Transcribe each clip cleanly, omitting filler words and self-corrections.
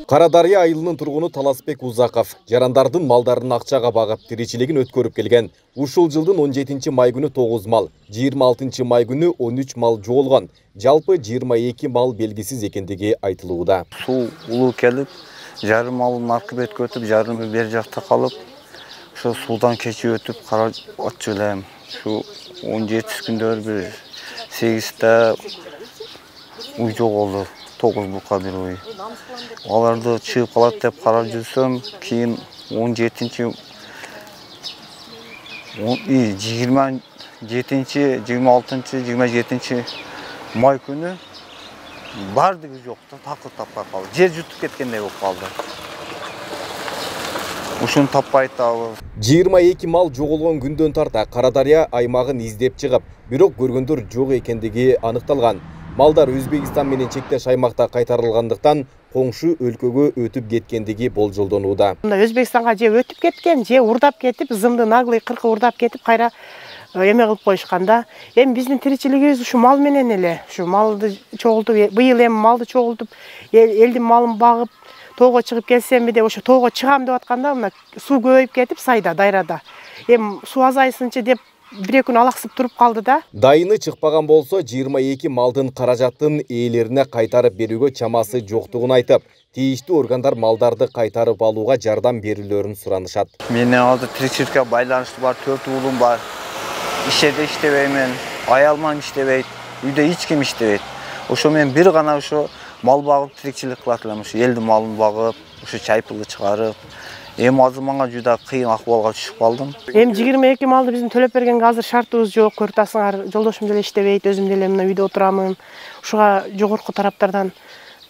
Карадария айылынын тургуну Таласбек Узаков жарандардын малдарын акчага багып тиричилигин өткөрүп келген. Ушул жылдын 17 май күнү 9 мал, 26 май күнү 13 мал жоголгон. Жалпы 22 мал белгисиз экендиги айтылууда. Суу улуу келип, жарым малын аркы бетке өтүп, жарымы бер жакта калып, ошо суудан кечип өтүп карачу элем. Ушу 17 күндөр бир 8 уй жоголду. 9 булка бир уй. Аларды чыгып калат деп карап жүрсөм, кийин 27-26 27 май күнү бардыгы жок да, такыр таппай калды. Жер жутуп кеткендей болуп калды. Ушуну таппай атабыз. 22 мал жоголгон күндөн тарта Карадария аймагын издеп чыгып, бирок көргөндөр жок экендиги аныкталган. Малдар Өзбекстан менен чектеш аймакта кайтарылгандыктан коңшу өлкөгө өтүп кеткендиги болжолдонууда. Өзбекстанга же өтүп кеткен, же урдап кетип, зымды наглый кыркы урдап кетип, кайра эме кылып коюшканда, эми биздин тиричилигибиз ушу мал менен эле. Ушу малды чогултуп, быйыл эми малды чогултуп, элдин малын багып, тоого чыгып келсемби деп, ошо тоого чыгам деп атканда, мына суу көбөйүп кетип, сайда, дайрада. Эми суу азайсынчы деп бир күн алаксып туруп калды да. Дайыны чыкпаган болсо 22 малдын каражатын ээлерине кайтарып берүүгө чамасы жоктугун айтып, тийиштүү органдар малдарды кайтарып алууга жардам берүүлөрүн суранышат. Менин азыр тиричиликке байланыштуу бар, 4 уулум бар. Ишеде иштебеймин, аялман иштебейт, үйдө эч ким иштебейт. Ошо мен бир гана ошо мал багып тиричилик кылат элем, ошо элдин малын багып, ошо чайпылы чыгарып. Эми азыр мага жуда кыйын акыбалга түшүп калдым. Эми 22 малды биздин төлөп бергенге азыр шартыбыз жок. Көрүп жолдошум деле иштебейт, өзүм деле мына үйдө отурамын. Ушуга жогорку тараптардан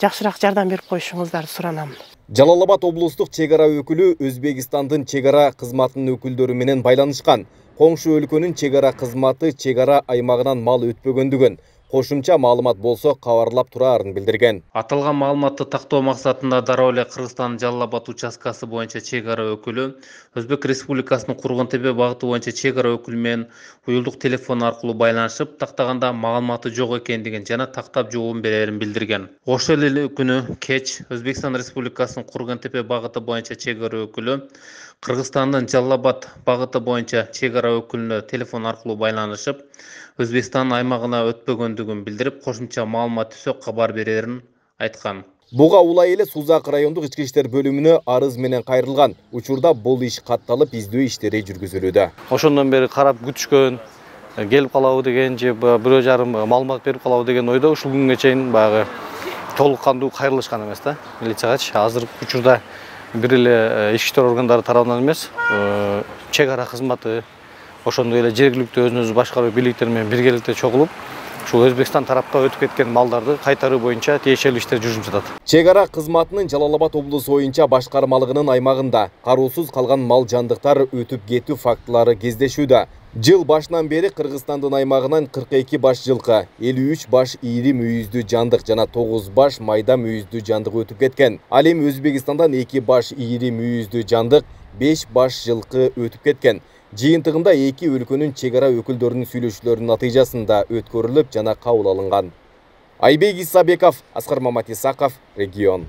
жакшыраак жардам берип коюшуңуздарды суранам. Жалал-Абад облустук чек ара өкүлү Өзбекстандын чек ара кызматынын өкүлдөрү менен байланышкан. Коңшу өлкөнүн чек ара кызматы чек ара аймагынан мал өтпөгөндүгүн, кошумча маалымат болсо кабарлап турарын билдирген. Аталган маалыматты тактоо максатында дароо эле Кыргызстандын Жалал-Абад участкасы боюнча чек ара өкүлү Өзбек Республикасынын Кургон-Теpe багыты боюнча чек ара өкүлү уюлдук телефон аркылуу байланышып, тактаганда маалыматы жок экендигин жана тактап жообун берерин билдирген. Ошол эле күнү кеч Өзбекстан Республикасынын Кургон-Теpe багыты боюнча чек ара өкүлү Кыргызстандын Жалал-Абад багыты боюнча чек ара өкүлүнө телефон аркылуу байланышып, Өзбекстан аймагына өтпөгөндүгүн билдирип, кошумча маалымат түзүп кабар берерин айткан. Буга улай эле Сузак райондук ички иштер бөлүмүнө арыз менен кайрылган. Учурда бул иш катталып, издөө иштери жүргүзүлүүдө. Ошондон бери карап күтүшкөн, келип калабы деген же бирөө жарым маалымат берип калабы деген ойдо ушул күнгө чейин баягы толук кандуу кайрылышкан эмес да. Милицияга азыр учурда бир эле ички иштер органдары тарабынан эмес, чек ара кызматы ошондой эле жергиликтүү өзүнүз башкаруу бийликтери менен биргеликте чогулуп, ушул Өзбекстан тарапка өтүп кеткен малдарды кайтаруу боюнча тиешелүү иштер жүрүп жатат. Чек ара кызматынын Жалал-Абад облусу боюнча башкармалыгынын аймагында кароосуз калган мал жандыктар өтүп кетүү фактылары кездешүүдө. Жыл башынан бери Кыргызстандын аймагынан 42 баш жылкы, 53 баш ийри мүйүздүү жандык жана 9 баш майда мүйүздүү жандык өтүп кеткен. Ал эми Өзбекстандан 2 баш ийри мүйүздүү жандык, 5 баш жылкы өтүп кеткен. Жыйынтыгында эки өлкөнүн чек ара өкүлдөрүнүн сүйлөшүүлөрүнүн натыйжасында өткөрүлүп жана кабыл алынган. Айбек Исабеков, Аскар Маматисаков, Регион.